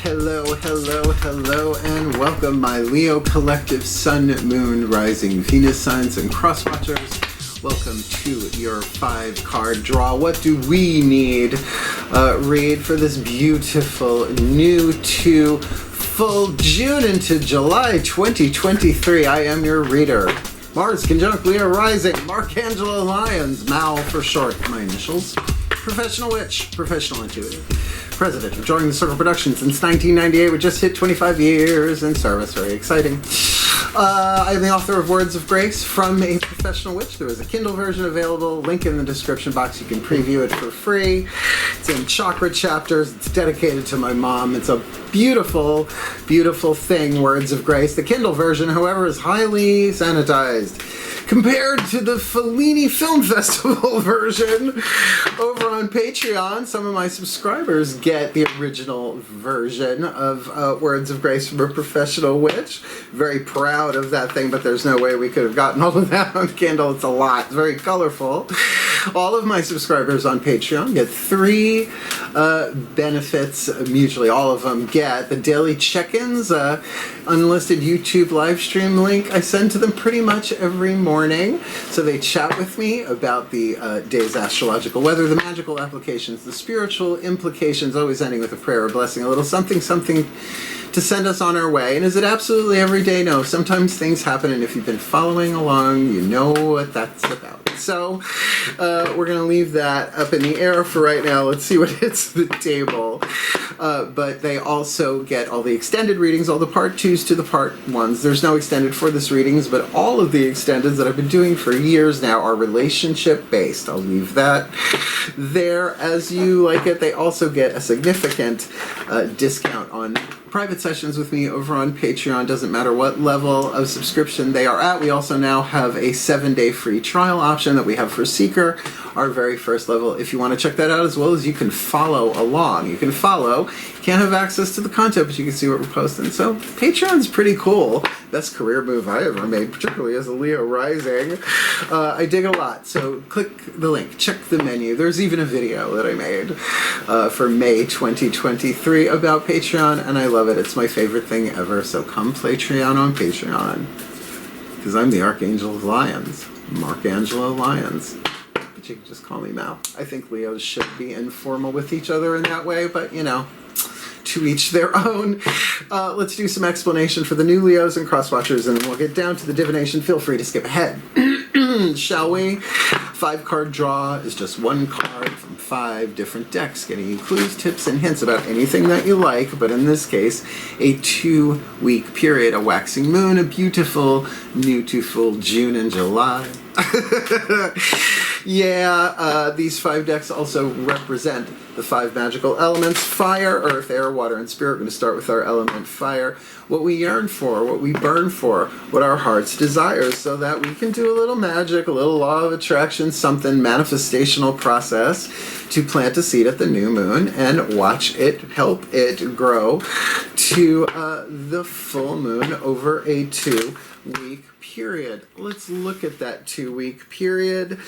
Hello, hello, hello, and welcome, my Leo collective Sun, Moon, Rising, Venus signs, and crosswatchers. Welcome to your 5-card draw. What do we need? Read for this beautiful new to full June into July 2023. I am your reader. Mars conjunct Leo rising, Angelo, Lyons, Mal for short, my initials. Professional witch, professional intuitive. President of Joining the Circle Productions since 1998. We just hit 25 years in service. Very exciting. I am the author of Words of Grace from a Professional Witch. There is a Kindle version available. Link in the description box. You can preview it for free. It's in chakra chapters. It's dedicated to my mom. It's a beautiful, beautiful thing, Words of Grace. The Kindle version, however, is highly sanitized compared to the Fellini Film Festival version over on Patreon. Some of my subscribers get the original version of Words of Grace from a Professional Witch. Very proud of that thing, but there's no way we could have gotten all of that on Kindle. It's a lot. It's very colorful. All of my subscribers on Patreon get 3 benefits mutually. All of them get the daily check-ins, unlisted YouTube live stream link I send to them pretty much every morning. So they chat with me about the day's astrological weather, the magical applications, the spiritual implications, always ending with a prayer or blessing, a little something to send us on our way. And is it absolutely every day? No. Sometimes things happen, and if you've been following along, you know what that's about. So we're going to leave that up in the air for right now. Let's see what hits the table. But they also get all the extended readings, all the part 2s to the part 1s. There's no extended for this readings, but all of the extendeds that I've been doing for years now are relationship based. I'll leave that there as you like it. They also get a significant discount on private sessions with me over on Patreon. Doesn't matter what level of subscription they are at. We also now have a 7-day free trial option that we have for Seeker, our very first level. If you want to check that out, as well as you can follow along. You can follow. You can't have access to the content, but you can see what we're posting. So Patreon's pretty cool. Best career move I ever made, particularly as a Leo rising. I dig a lot. So click the link. Check the menu. There's even a video that I made for May 2023 about Patreon, and I love it. It's my favorite thing ever. So come Playtreon on Patreon, because I'm the Archangel of Lyons, Angelo Lyons. But you can just call me Mal. I think Leos should be informal with each other in that way, but you know, to each their own. Let's do some explanation for the new Leos and crosswatchers, and then we'll get down to the divination. Feel free to skip ahead. Shall we? 5-card draw is just 1 card from 5 different decks, getting you clues, tips, and hints about anything that you like, but in this case, a 2-week period, a waxing moon, a beautiful new to full June and July. Yeah, these 5 decks also represent the 5 magical elements: fire, earth, air, water, and spirit. We're going to start with our element fire. What we yearn for, what we burn for, what our hearts desire, so that we can do a little magic, a little law of attraction, something manifestational process to plant a seed at the new moon and watch it, help it grow to the full moon over a 2-week period. Let's look at that 2-week period.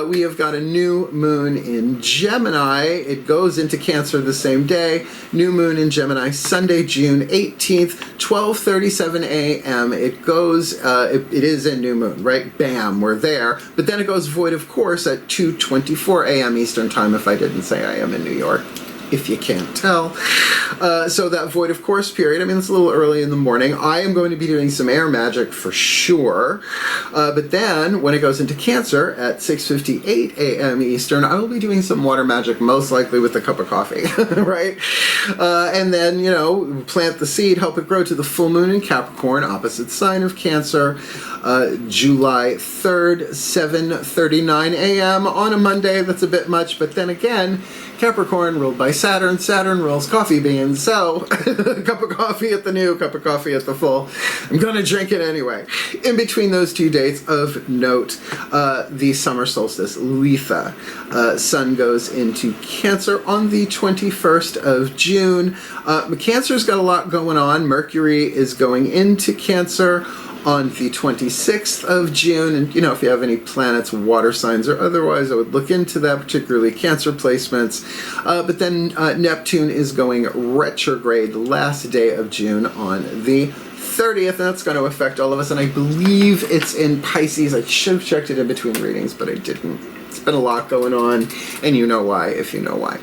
We have got a new moon in Gemini. It goes into Cancer the same day. New moon in Gemini, Sunday, June 18th, 12:37 a.m. It goes, it is a new moon, right? Bam, we're there. But then it goes void of course at 2:24 a.m. Eastern time, if I didn't say I am in New York, if you can't tell. So that void of course period, I mean, it's a little early in the morning. I am going to be doing some air magic for sure. But then when it goes into Cancer at 6:58 a.m. Eastern, I will be doing some water magic, most likely with a cup of coffee, right? And then, you know, plant the seed, help it grow to the full moon in Capricorn, opposite sign of Cancer, July 3rd, 7:39 a.m. on a Monday. That's a bit much, but then again, Capricorn ruled by Saturn. Saturn rules coffee beans. So, a cup of coffee at the new, cup of coffee at the full. I'm going to drink it anyway. In between those 2 dates of note, the summer solstice, Letha. Sun goes into Cancer on the 21st of June. Cancer's got a lot going on. Mercury is going into Cancer on the 26th of June. And, you know, if you have any planets, water signs, or otherwise, I would look into that, particularly Cancer placements. But then Neptune is going retrograde last day of June on the 30th, and that's going to affect all of us. And I believe it's in Pisces. I should have checked it in between readings, but I didn't. It's been a lot going on, and you know why if you know why.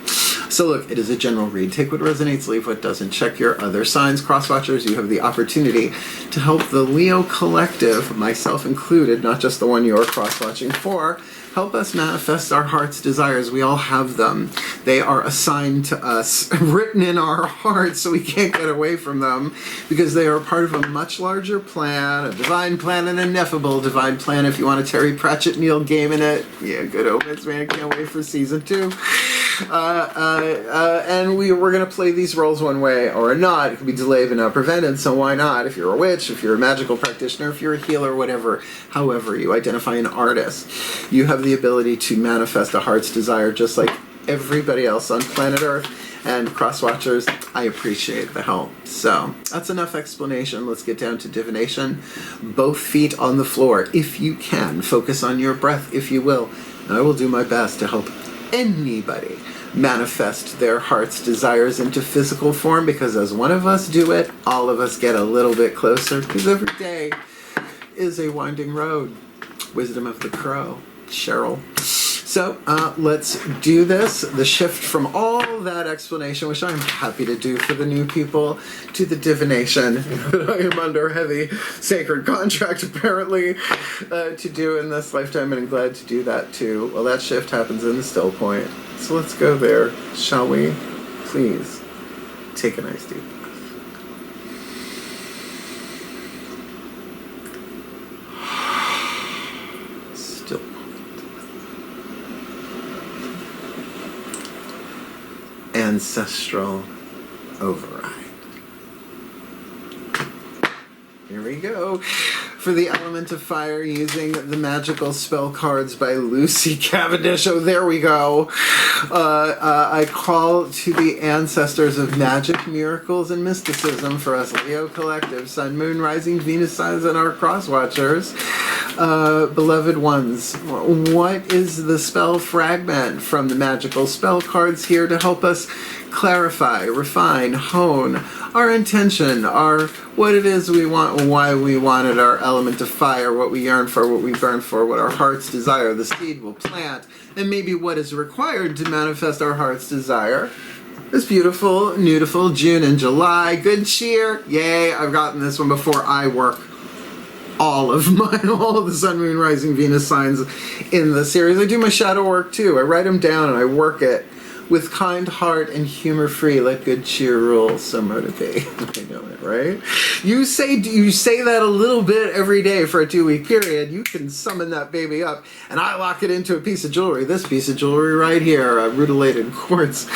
So look, it is a general read. Take what resonates, leave what doesn't. Check your other signs. Crosswatchers, you have the opportunity to help the Leo collective, myself included, not just the one you're crosswatching for, help us manifest our heart's desires. We all have them. They are assigned to us, written in our hearts, so we can't get away from them, because they are part of a much larger plan, a divine plan, an ineffable divine plan. If you want a Terry Pratchett, Neil Gaiman it, yeah, good omens, man. Can't wait for season 2. And we're going to play these roles one way or not. It can be delayed but not prevented, so why not? If you're a witch, if you're a magical practitioner, if you're a healer, whatever, however you identify an artist, you have the ability to manifest a heart's desire just like everybody else on planet Earth. And crosswatchers, I appreciate the help. So that's enough explanation. Let's get down to divination. Both feet on the floor, if you can. Focus on your breath, if you will. And I will do my best to help anybody manifest their heart's desires into physical form, because as one of us do it, all of us get a little bit closer, because every day is a winding road. Wisdom of the Crow, Cheryl. So let's do this. The shift from all that explanation, which I'm happy to do for the new people, to the divination that I am under heavy sacred contract apparently to do in this lifetime, and I'm glad to do that too. Well, that shift happens in the still point. So let's go there, shall we? Please take a nice deep breath. Still point. Ancestral override. Here we go. For the element of fire, using the magical spell cards by Lucy Cavendish. Oh, there we go. I call to the ancestors of magic, miracles, and mysticism for us Leo collective, Sun, Moon, Rising, Venus signs, and our crosswatchers. Beloved ones, what is the spell fragment from the magical spell cards here to help us clarify, refine, hone our intention, our what it is we want, why we want it, our element of fire, what we yearn for, what we burn for, what our hearts desire, the seed we'll plant, and maybe what is required to manifest our heart's desire. This beautiful, beautiful June and July. Good cheer. Yay, I've gotten this one before. I work all of the Sun, Moon, Rising, Venus signs in the series. I do my shadow work too. I write them down and I work it with kind heart and humor free. Let good cheer rule, so motivate. I know it, right? You say that a little bit every day for a 2-week period. You can summon that baby up, and I lock it into a piece of jewelry. This piece of jewelry right here, a rutilated quartz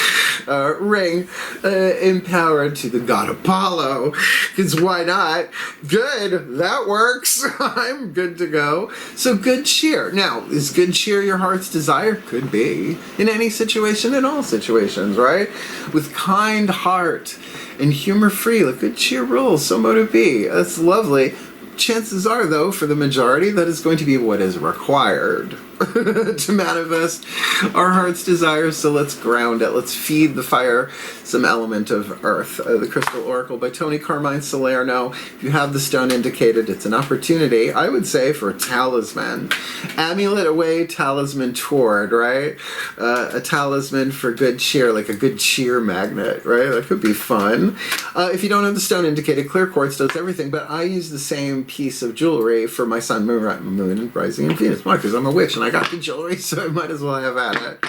ring, empowered to the god Apollo. Because why not? Good, that works. I'm good to go. So good cheer. Now, is good cheer your heart's desire? Could be. In any situation, in all situations, right? With kind heart and humor free, like good cheer rules, so mote it be. That's lovely. Chances are, though, for the majority, that is going to be what is required to manifest our heart's desires. So let's ground it. Let's feed the fire some element of earth. The Crystal Oracle by Tony Carmine Salerno. If you have the stone indicated, it's an opportunity, I would say, for a talisman. Amulet away, talisman toward, right? A talisman for good cheer, like a good cheer magnet, right? That could be fun. If you don't have the stone indicated, clear quartz does everything, but I use the same piece of jewelry for my Sun, Moon, Rising, and Venus. Why? Because I'm a witch and I got the jewelry, so I might as well have at it.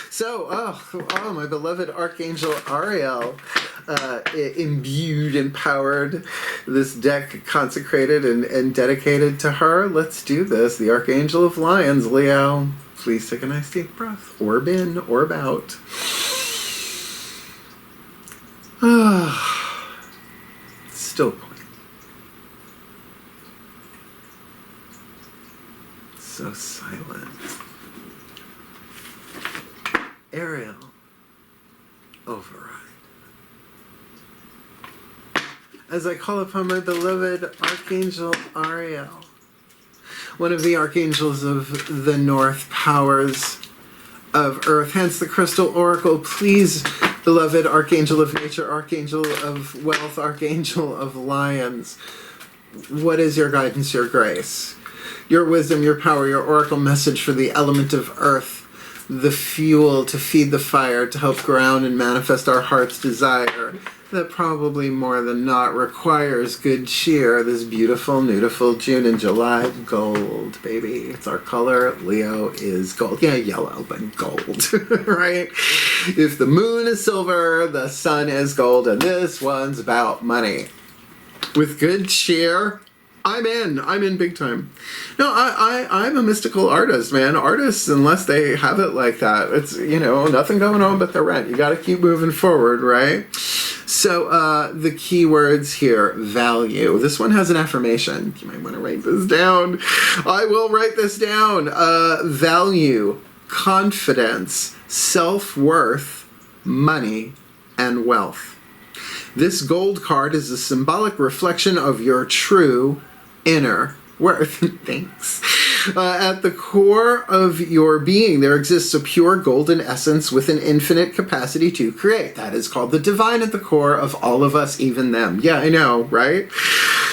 So, oh, my beloved Archangel Ariel, imbued, empowered, this deck consecrated and dedicated to her. Let's do this. The Archangel of Lyons, Leo. Please take a nice deep breath. Orb in, orb out. Still point. So silent. Ariel, override. as I call upon my beloved Archangel Ariel, one of the archangels of the North powers of Earth, hence the crystal oracle. Please, beloved Archangel of Nature, Archangel of Wealth, Archangel of Lyons, what is your guidance, your grace, your wisdom, your power, your oracle message for the element of Earth, the fuel to feed the fire, to help ground and manifest our heart's desire, that probably more than not requires good cheer this beautiful, beautiful June and July. Gold, baby. It's our color. Leo is gold. Yeah, yellow, but gold, right? If the moon is silver, the sun is gold, and this one's about money. With good cheer, I'm in big time. No, I'm a mystical artist, man. Artists, unless they have it like that, it's, nothing going on but the rent. You got to keep moving forward, right? So the key words here, value. This one has an affirmation. You might want to write this down. I will write this down. Value, confidence, self-worth, money, and wealth. This gold card is a symbolic reflection of your true inner worth. Thanks. At the core of your being, there exists a pure golden essence with an infinite capacity to create. That is called the divine at the core of all of us, even them. Yeah, I know, right?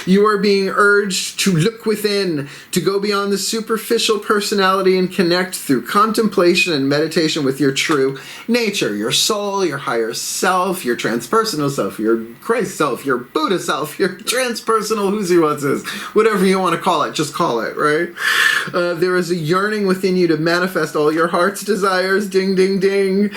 You are being urged to look within, to go beyond the superficial personality and connect through contemplation and meditation with your true nature, your soul, your higher self, your transpersonal self, your Christ self, your Buddha self, your transpersonal who's he what's his, whatever you want to call it, just call it, right? There is a yearning within you to manifest all your heart's desires, ding, ding, ding.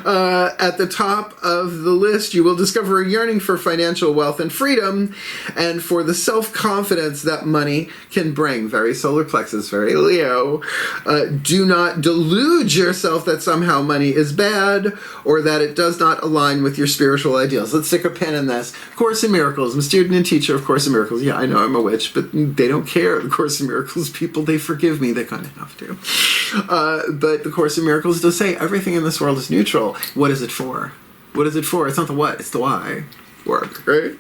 At the top of the list, you will discover a yearning for financial wealth and freedom, and for the self-confidence that money can bring. Very solar plexus, very Leo. Do not delude yourself that somehow money is bad or that it does not align with your spiritual ideals. Let's stick a pin in this. Course in Miracles. I'm a student and teacher of Course in Miracles. Yeah, I know I'm a witch, but they don't care. The Course in Miracles people, they forgive me. They kind of have to. But the Course in Miracles does say everything in this world is neutral. What is it for? What is it for? It's not the what, it's the why. Work, right?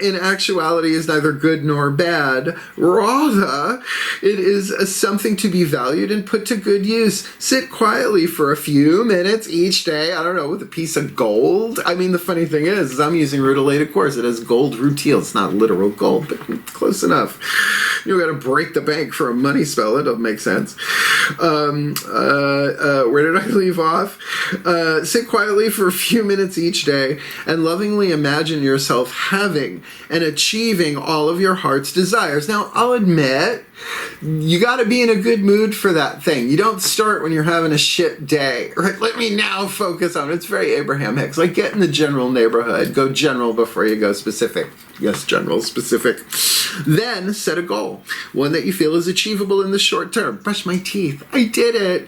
In actuality is neither good nor bad. Rather, it is something to be valued and put to good use. Sit quietly for a few minutes each day, I don't know, with a piece of gold. I mean, the funny thing is I'm using rutilated quartz. It has gold rutile. It's not literal gold, but close enough. You got to break the bank for a money spell. It doesn't make sense. Where did I leave off? Sit quietly for a few minutes each day and lovingly imagine yourself having and achieving all of your heart's desires. Now, I'll admit, you got to be in a good mood for that thing. You don't start when you're having a shit day. Right? Let me now focus on it. It's very Abraham Hicks. Like, get in the general neighborhood. Go general before you go specific. Yes, general, specific. Then set a goal. One that you feel is achievable in the short term. Brush my teeth. I did it.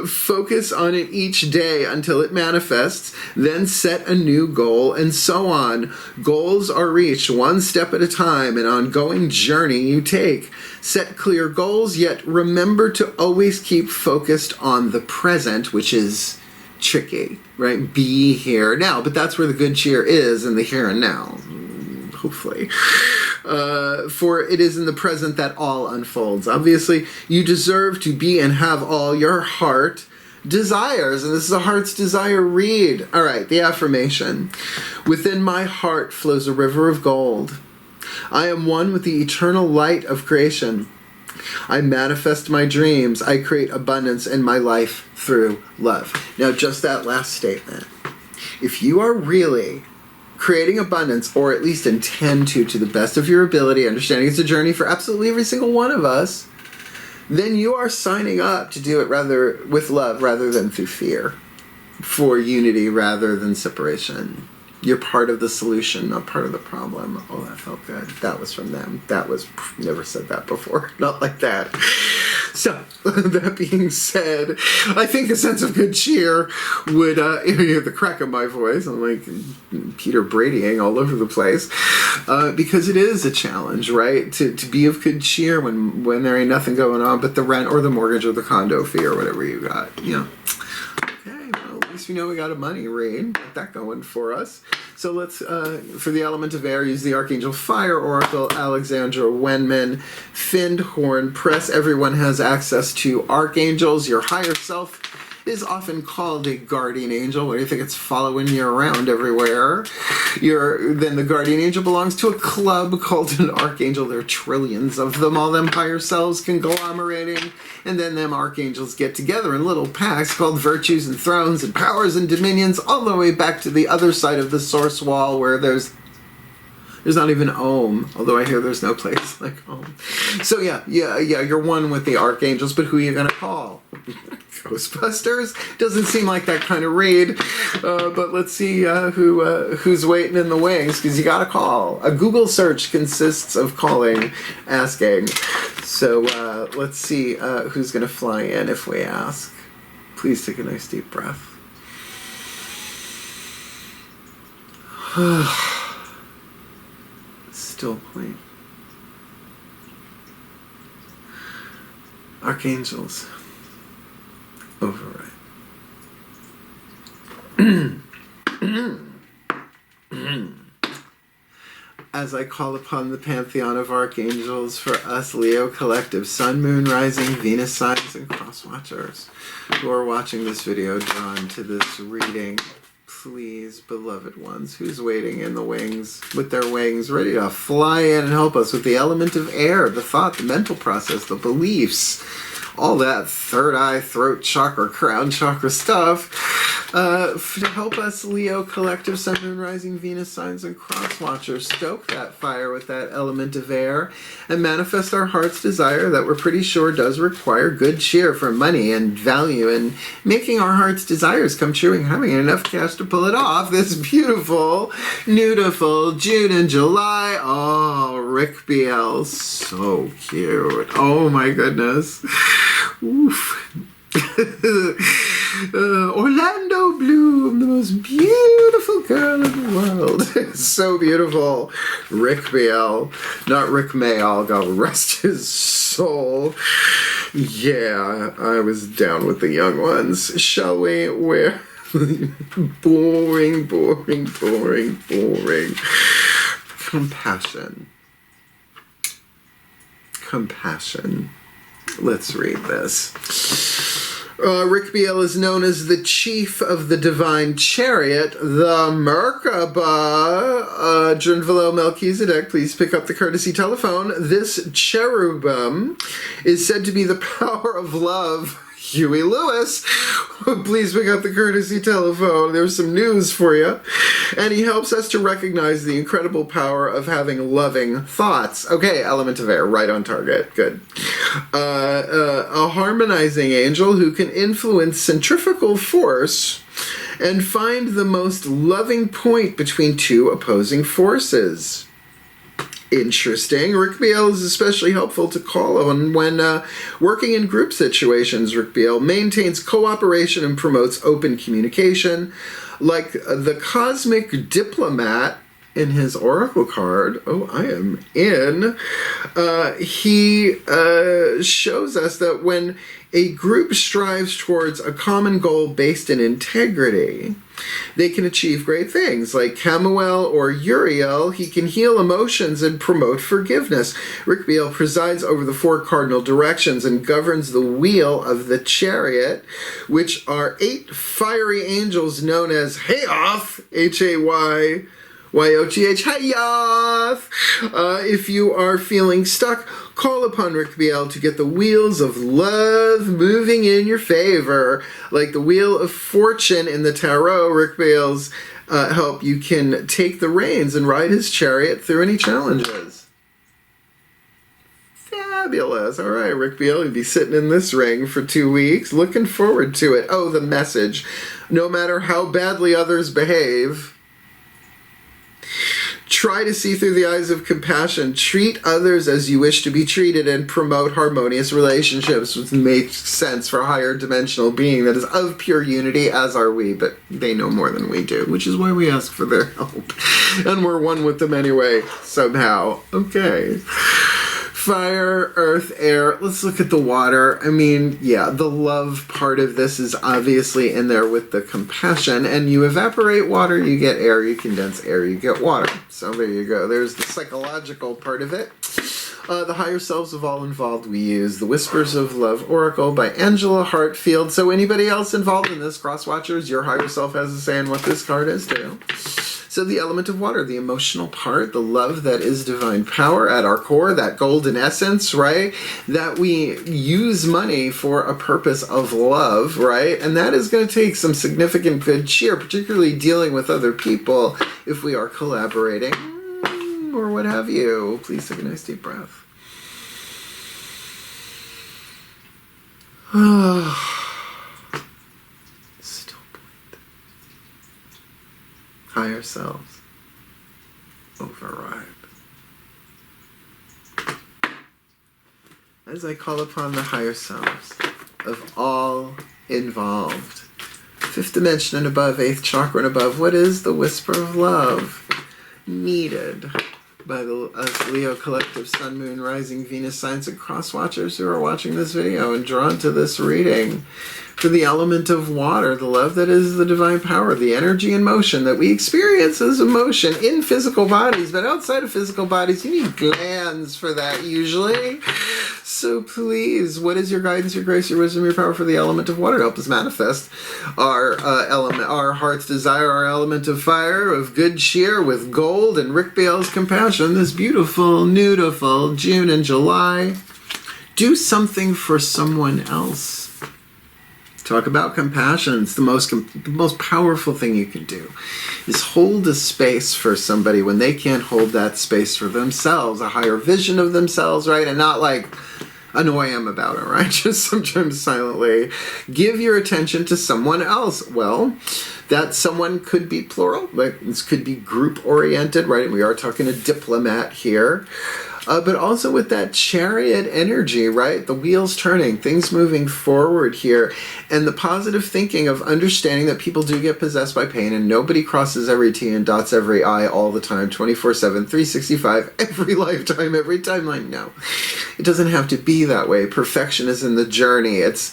Focus on it each day until it manifests. Then set a new goal, and so on. Goals are reached one step at a time, an ongoing journey you take. Set clear goals, yet remember to always keep focused on the present, which is tricky, right? Be here now. But that's where the good cheer is, in the here and now. Hopefully. For it is in the present that all unfolds. Obviously, you deserve to be and have all your heart desires. And this is a heart's desire read. All right, the affirmation. Within my heart flows a river of gold. I am one with the eternal light of creation. I manifest my dreams. I create abundance in my life through love. Now, just that last statement. If you are really creating abundance, or at least intend to the best of your ability, understanding it's a journey for absolutely every single one of us, then you are signing up to do it rather with love rather than through fear, for unity rather than separation. You're part of the solution, not part of the problem. Oh, that felt good. That was from them. That was, never said that before. Not like that. So, that being said, I think a sense of good cheer would, you hear the crack of my voice. I'm like Peter Bradying all over the place. Because it is a challenge, right? To be of good cheer when there ain't nothing going on but the rent or the mortgage or the condo fee or whatever you got. You know. Okay, well, least we know we got a money read. Got that going for us. So let's, for the element of air, use the Archangel Fire Oracle, Alexandra Wenman, Finned Horn Press. Everyone has access to archangels. Your higher self is often called a guardian angel. What do you think? It's following you around everywhere. Then the guardian angel belongs to a club called an archangel. There are trillions of them, all them higher selves conglomerating, and then them archangels get together in little packs called virtues and thrones and powers and dominions, all the way back to the other side of the source wall where there's not even Om, although I hear there's no place like Om. So yeah, you're one with the archangels, but who are you gonna call? Ghostbusters? Doesn't seem like that kind of read, but let's see who's waiting in the wings, because you gotta call. A Google search consists of calling, asking. So let's see who's gonna fly in if we ask. Please take a nice deep breath. Still point. Archangels. Override. As I call upon the pantheon of archangels for us Leo collective Sun, Moon, Rising, Venus signs, and cross watchers who are watching this video drawn to this reading, please, beloved ones, who's waiting in the wings with their wings ready to fly in and help us with the element of air, the thought, the mental process, the beliefs, all that third eye, throat chakra, crown chakra stuff, to help us Leo collective Sun, Moon, Rising, Venus signs, and cross watchers stoke that fire with that element of air and manifest our heart's desire that we're pretty sure does require good cheer for money and value and making our heart's desires come true and having enough cash to pull it off this beautiful, beautiful June and July. Oh, Rick BL, so cute. Oh my goodness. Oof. Orlando Bloom, the most beautiful girl in the world. So beautiful. Rick BL, not Rick Mayall, God rest his soul. Yeah, I was down with the young ones. Shall we? Where? Boring. Compassion. Let's read this. Rick BL is known as the chief of the divine chariot, the Merkaba. Drinvalo Melchizedek, please pick up the courtesy telephone. This cherubim is said to be the power of love. Huey Lewis, please pick up the courtesy telephone. There's some news for you. And he helps us to recognize the incredible power of having loving thoughts. Okay, element of air, right on target. Good. A harmonizing angel who can influence centrifugal force and find the most loving point between two opposing forces. Interesting. Rick BL is especially helpful to call on when working in group situations. Rick BL maintains cooperation and promotes open communication. Like the cosmic diplomat in his oracle card, oh, I am in, he shows us that when a group strives towards a common goal based in integrity, they can achieve great things. Like Camuel or Uriel, he can heal emotions and promote forgiveness. Rick BL presides over the 4 cardinal directions and governs the wheel of the chariot, which are 8 fiery angels known as Hayoth, Hayyoth. Hayoth. If you are feeling stuck, call upon Rick BL to get the wheels of love moving in your favor. Like the wheel of fortune in the tarot, Rick BL's help, you can take the reins and ride his chariot through any challenges. Fabulous. All right, Rick BL, you'll be sitting in this ring for 2 weeks. Looking forward to it. Oh, the message. No matter how badly others behave, try to see through the eyes of compassion. Treat others as you wish to be treated and promote harmonious relationships, which makes sense for a higher dimensional being that is of pure unity, as are we, but they know more than we do, which is why we ask for their help. And we're one with them anyway, somehow. Okay. Fire, earth, air. Let's look at the water. I mean, yeah, the love part of this is obviously in there with the compassion. And you evaporate water, you get air. You condense air, you get water. So there you go. There's the psychological part of it. The higher selves of all involved, we use the Whispers of Love Oracle by Angelo Hartfield. So anybody else involved in this, cross-watchers, your higher self has a say in what this card is too. So the element of water, the emotional part, the love that is divine power at our core, that golden essence, right? That we use money for a purpose of love, right? And that is going to take some significant good cheer, particularly dealing with other people if we are collaborating or what have you. Please take a nice deep breath. Still point. Higher selves. Override. As I call upon the higher selves of all involved, fifth dimension and above, eighth chakra and above, what is the whisper of love needed by the us Leo collective Sun, Moon, Rising, Venus signs and cross watchers who are watching this video and drawn to this reading for the element of water, the love that is the divine power, the energy and motion that we experience as emotion in physical bodies, but outside of physical bodies, you need glands for that usually. So please, what is your guidance, your grace, your wisdom, your power for the element of water to help us manifest our element, our heart's desire, our element of fire, of good cheer with gold and Rick Bale's compassion this beautiful, beautiful June and July. Do something for someone else. Talk about compassion. It's the most powerful thing you can do is hold a space for somebody when they can't hold that space for themselves, a higher vision of themselves, right? And not like annoy them about it, right? Just sometimes silently give your attention to someone else. Well, that someone could be plural, like this could be group oriented, right? We are talking a diplomat here. But also with that chariot energy, right? The wheels turning, things moving forward here, and the positive thinking of understanding that people do get possessed by pain and nobody crosses every T and dots every I all the time, 24/7, 365, every lifetime, every timeline. No, it doesn't have to be that way. Perfection is in the journey. It's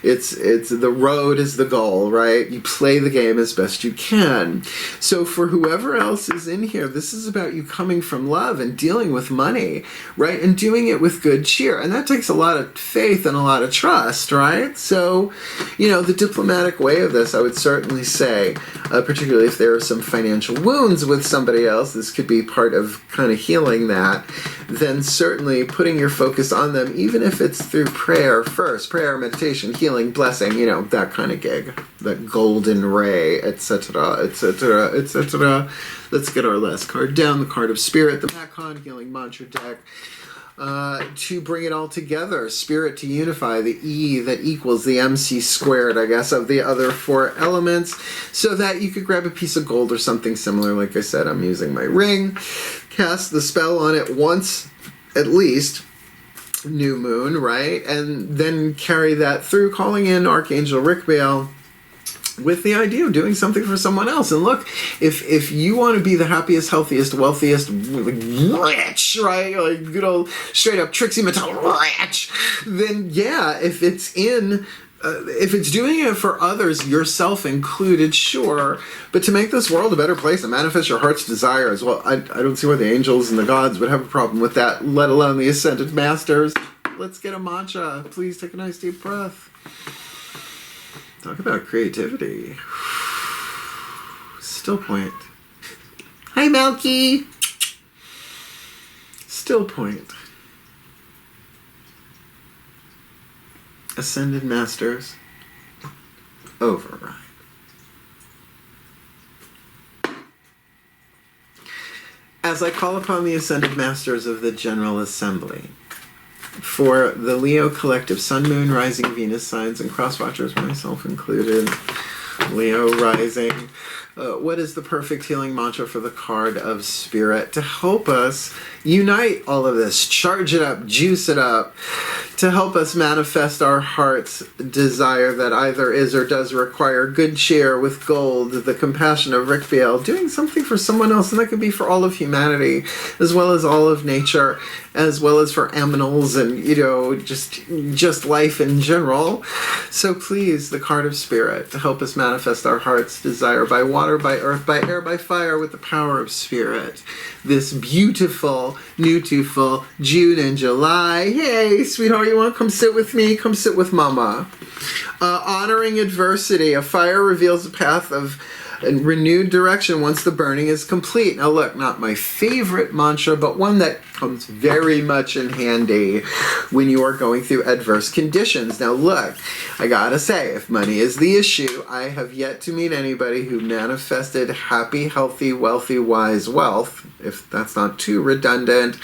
the road is the goal, right? You play the game as best you can. So for whoever else is in here, this is about you coming from love and dealing with money, right? And doing it with good cheer. And that takes a lot of faith and a lot of trust, right? So, you know, the diplomatic way of this, I would certainly say, particularly if there are some financial wounds with somebody else, this could be part of kind of healing that, then certainly putting your focus on them, even if it's through prayer first, prayer, meditation, healing, blessing, you know, that kind of gig, that golden ray, etc., etc., etc. Let's get our last card down, the card of spirit, the Macon healing mantra deck, to bring it all together. Spirit to unify, the E that equals the MC squared, I guess, of the other four elements, so that you could grab a piece of gold or something similar. Like I said, I'm using my ring, cast the spell on it once at least, new moon, right? And then carry that through, calling in Archangel Rick Bale, with the idea of doing something for someone else. And look, if you want to be the happiest, healthiest, wealthiest, rich, right, like good old straight up Trixie Mattel rich, then yeah, if it's doing it for others, yourself included, sure, but to make this world a better place and manifest your heart's desire as well, I don't see why the angels and the gods would have a problem with that, let alone the ascended masters. Let's get a mantra. Please take a nice deep breath. Talk about creativity. Still point. Hi, Melky. Still point. Ascended Masters. Override. As I call upon the Ascended Masters of the General Assembly, for the Leo collective Sun, Moon, Rising, Venus signs and crosswatchers, myself included, Leo rising, what is the perfect healing mantra for the card of spirit to help us unite all of this, charge it up, juice it up, to help us manifest our heart's desire that either is or does require good cheer with gold, the compassion of Rick Beale, doing something for someone else, and that could be for all of humanity, as well as all of nature, as well as for animals and, just life in general. So please, the card of spirit, to help us manifest our heart's desire by water, by earth, by air, by fire, with the power of spirit. This beautiful, beautiful June and July. Hey, sweetheart, you want to come sit with me? Come sit with mama. Honoring adversity. A fire reveals a path of renewed direction once the burning is complete. Now look, not my favorite mantra, but one that comes very much in handy when you are going through adverse conditions. Now look, I gotta say, if money is the issue, I have yet to meet anybody who manifested happy, healthy, wealthy, wise wealth, if that's not too redundant,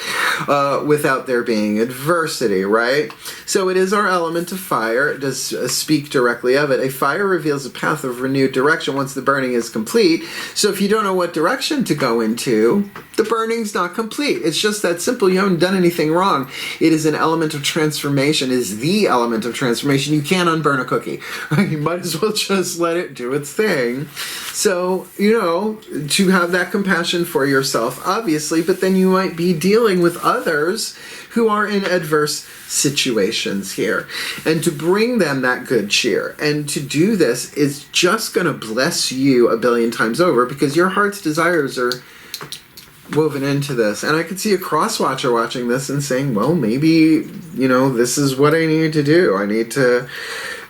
without there being adversity, right? So it is our element of fire. It does speak directly of it. A fire reveals a path of renewed direction once the burning is complete. So if you don't know what direction to go into, the burning's not complete. It's just that simple. You haven't done anything wrong. It is an element of transformation. It is the element of transformation. You can't unburn a cookie. Right? You might as well just let it do its thing. So, to have that compassion for yourself, obviously, but then you might be dealing with others who are in adverse situations here. And to bring them that good cheer. And to do this is just going to bless you a billion times over, because your heart's desires are woven into this. And I could see a cross-watcher watching this and saying, well, maybe, this is what I need to do. I need to,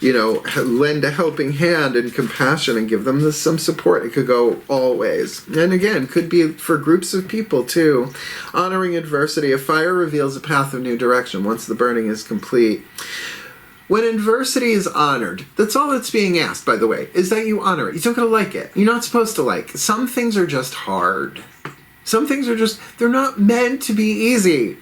lend a helping hand and compassion and give them some support. It could go all ways. And again, could be for groups of people too. Honoring adversity. A fire reveals a path of new direction once the burning is complete. When adversity is honored, that's all that's being asked, by the way, is that you honor it. You don't gotta like it. You're not supposed to like it. Some things are just hard. Some things are they're not meant to be easy.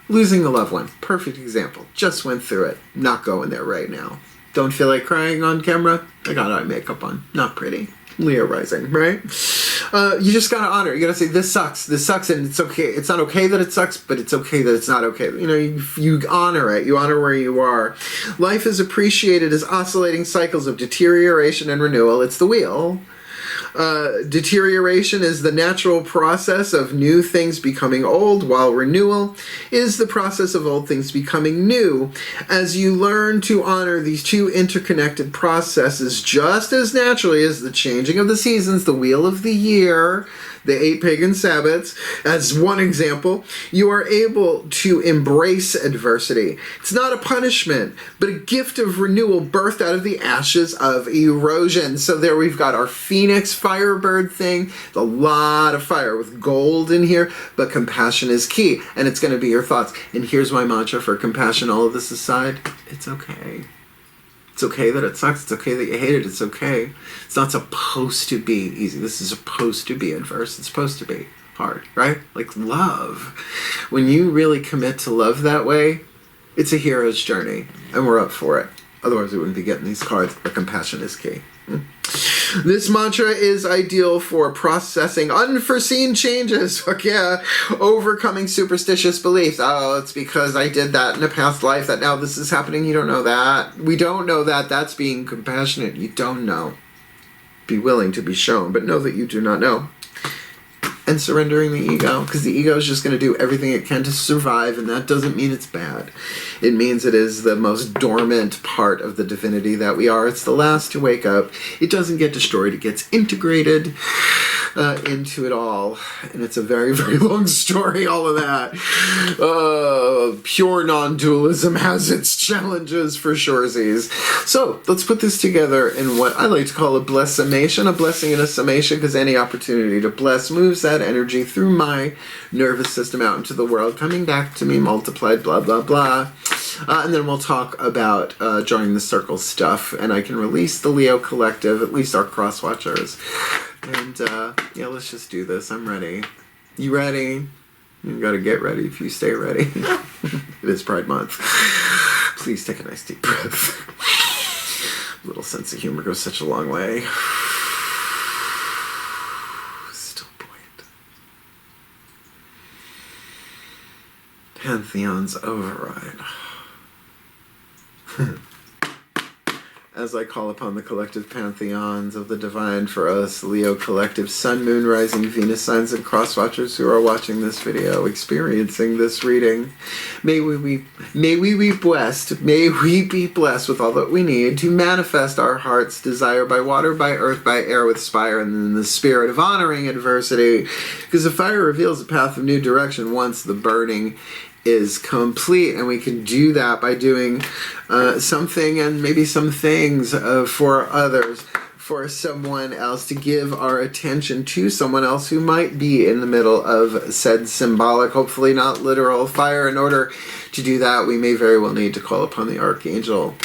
Losing a loved one, perfect example. Just went through it. Not going there right now. Don't feel like crying on camera? I got eye makeup on. Not pretty. Leo rising, right? You just gotta honor it. You gotta say, this sucks, and it's okay. It's not okay that it sucks, but it's okay that it's not okay. You honor it. You honor where you are. Life is appreciated as oscillating cycles of deterioration and renewal. It's the wheel. Deterioration is the natural process of new things becoming old, while renewal is the process of old things becoming new. As you learn to honor these two interconnected processes just as naturally as the changing of the seasons, the wheel of the year, the 8 pagan Sabbaths, as one example, you are able to embrace adversity. It's not a punishment, but a gift of renewal birthed out of the ashes of erosion. So there we've got our Phoenix Firebird thing, a lot of fire with gold in here, but compassion is key, and it's going to be your thoughts. And here's my mantra for compassion, all of this aside, it's okay. It's okay that it sucks. It's okay that you hate it. It's okay. It's not supposed to be easy. This is supposed to be adverse. It's supposed to be hard, right? Like love. When you really commit to love that way, it's a hero's journey, and we're up for it. Otherwise, we wouldn't be getting these cards, but compassion is key. This mantra is ideal for processing unforeseen changes. Fuck yeah. Overcoming superstitious beliefs. Oh, it's because I did that in a past life that now this is happening. You don't know that. We don't know that. That's being compassionate. You don't know. Be willing to be shown, but know that you do not know. And surrendering the ego, because the ego is just going to do everything it can to survive, and that doesn't mean it's bad. It means it is the most dormant part of the divinity that we are. It's the last to wake up. It doesn't get destroyed. It gets integrated into it all. And it's a very, very long story, all of that. Pure non-dualism has its challenges for surezies. So let's put this together in what I like to call a blessimation, a blessing and a summation, because any opportunity to bless moves that energy through my nervous system out into the world, coming back to me multiplied, blah, blah, blah. And then we'll talk about drawing the circle stuff, and I can release the Leo Collective, at least our cross-watchers. And, yeah, let's just do this. I'm ready. You ready? You gotta get ready if you stay ready. It is Pride Month. Please take a nice deep breath. A little sense of humor goes such a long way. Still buoyant. Pantheon's override. as I call upon the collective pantheons of the divine for us, Leo collective, Sun, Moon, Rising, Venus signs, and cross-watchers who are watching this video, experiencing this reading. May we be blessed. May we be blessed with all that we need to manifest our heart's desire by water, by earth, by air, with fire, and in the spirit of honoring adversity. Because the fire reveals a path of new direction once the burning is complete, and we can do that by doing something and maybe some things for others, for someone else, to give our attention to someone else who might be in the middle of said symbolic, hopefully not literal, fire. In order to do that, we may very well need to call upon the Archangel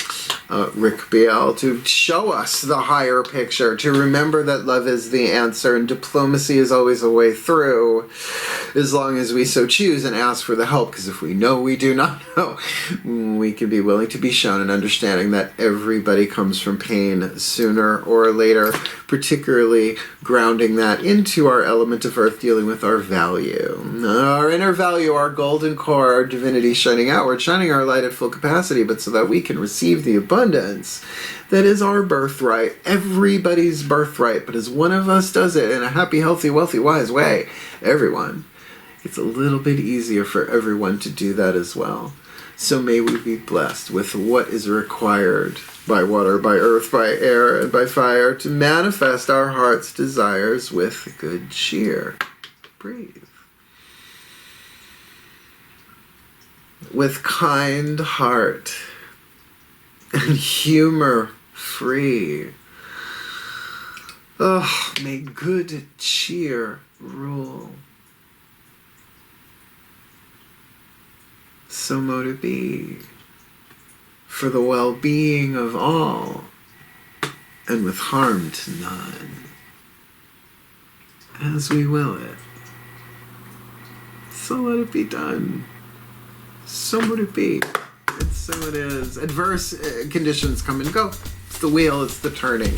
Rick Biel to show us the higher picture, to remember that love is the answer and diplomacy is always a way through, as long as we so choose and ask for the help. Because if we know we do not know, we can be willing to be shown, and understanding that everybody comes from pain sooner or later, particularly grounding that into our element of earth, dealing with our value, our inner value, our golden core, our divinity shining outward, shining our light at full capacity, but so that we can receive the abundance that is our birthright, everybody's birthright. But as one of us does it in a happy, healthy, wealthy, wise way, everyone, it's a little bit easier for everyone to do that as well. So may we be blessed with what is required by water, by earth, by air, and by fire to manifest our heart's desires with good cheer. Breathe. With kind heart and humor free. Oh, may good cheer rule. So mote it be, for the well-being of all, and with harm to none, as we will it. So let it be done. So mote it be. And so it is. Adverse conditions come and go. It's the wheel, it's the turning.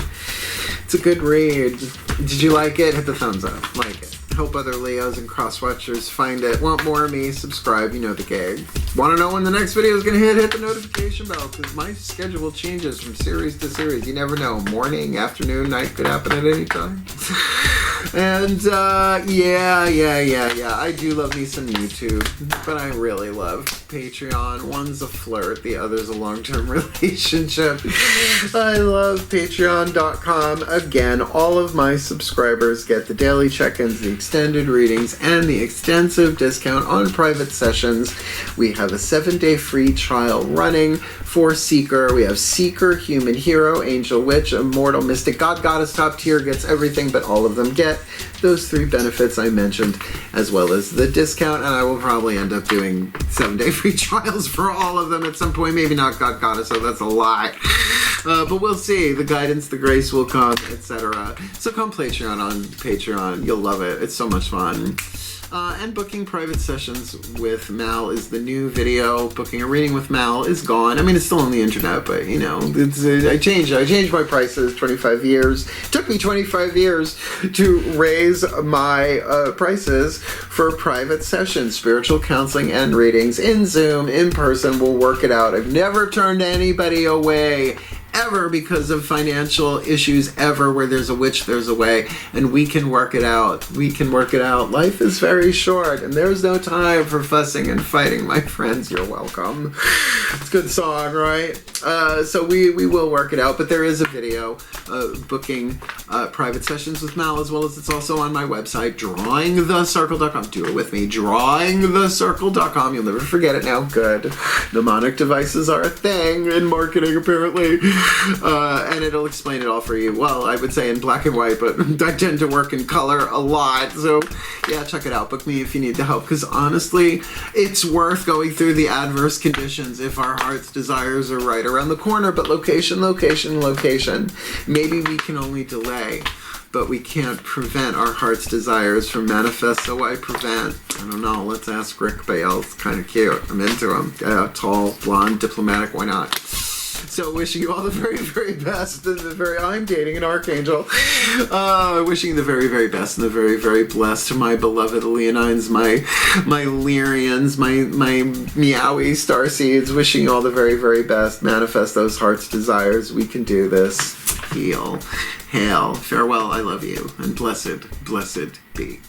It's a good read. Did you like it? Hit the thumbs up. Like it. Hope other Leos and cross-watchers find it. Want more of me? Subscribe. You know the gig. Want to know when the next video is going to hit? Hit the notification bell, because my schedule changes from series to series. You never know. Morning, afternoon, night could happen at any time. And yeah. I do love me some YouTube, but I really love Patreon. One's a flirt, the other's a long-term relationship. I love patreon.com. Again, all of my subscribers get the daily check-ins, the extended readings, and the extensive discount on private sessions. We have a 7-day free trial running for Seeker. We have Seeker, Human Hero, Angel, Witch, Immortal, Mystic, God, Goddess, top tier gets everything, but all of them get those 3 benefits I mentioned, as well as the discount. And I will probably end up doing 7-day free trials for all of them at some point. Maybe not God, Goddess, so that's a lot. But we'll see. The guidance, the grace will come, etc. So come Patreon on Patreon. You'll love it. It's so much fun. And booking private sessions with Mal is the new video. Booking a reading with Mal is gone. I mean, it's still on the internet, but you know, I changed my prices. 25 years. It took me 25 years to raise my prices for private sessions, spiritual counseling and readings in Zoom, in person. We'll work it out. I've never turned anybody away, ever, because of financial issues, ever. Where there's a witch, there's a way, and we can work it out. We can work it out. Life is very short, and there's no time for fussing and fighting, my friends. You're welcome. It's a good song, right? So we will work it out, but there is a video booking private sessions with Mal, as well as it's also on my website, drawingthecircle.com. Do it with me, drawingthecircle.com. You'll never forget it now. Good. Mnemonic devices are a thing in marketing, apparently. And it'll explain it all for you. Well, I would say in black and white, but I tend to work in color a lot. So yeah, check it out. Book me if you need the help, because honestly, it's worth going through the adverse conditions if our heart's desires are right around the corner. But location. Maybe we can only delay, but we can't prevent our heart's desires from manifest. So why prevent? I don't know. Let's ask Rick Biel. It's kind of cute. I'm into him. Tall, blonde, diplomatic. Why not? So wishing you all the very, very best. I'm dating an archangel. Wishing you the very, very best and the very, very blessed. My beloved Leonines, my Lyrians, my meowy starseeds. Wishing you all the very, very best. Manifest those heart's desires. We can do this. Heal. Hail. Farewell. I love you. And blessed, blessed be.